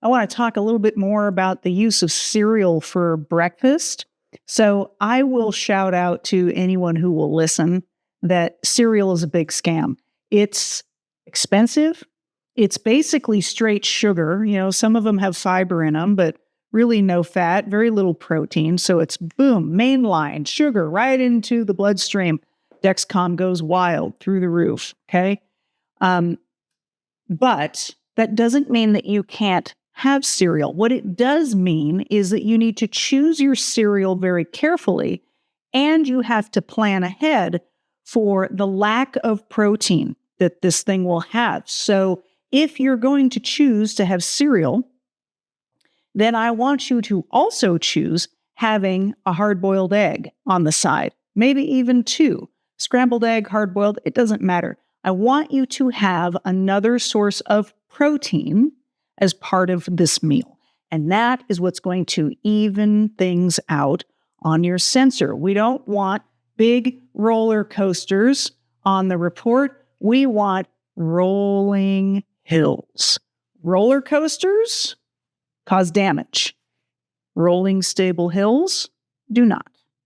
I want to talk a little bit more about the use of cereal for breakfast. So I will shout out to anyone who will listen that cereal is a big scam. It's expensive. It's basically straight sugar. You know, some of them have fiber in them, but really no fat, very little protein. So it's boom, mainline sugar right into the bloodstream. Dexcom goes wild through the roof. Okay. But that doesn't mean that you can't have cereal. What it does mean is that you need to choose your cereal very carefully, and you have to plan ahead for the lack of protein that this thing will have. So if you're going to choose to have cereal, then I want you to also choose having a hard-boiled egg on the side, maybe even 2. Scrambled egg, hard-boiled, it doesn't matter. I want you to have another source of protein as part of this meal. And that is what's going to even things out on your sensor. We don't want big roller coasters on the report. We want rolling hills. Roller coasters cause damage. Rolling stable hills do not.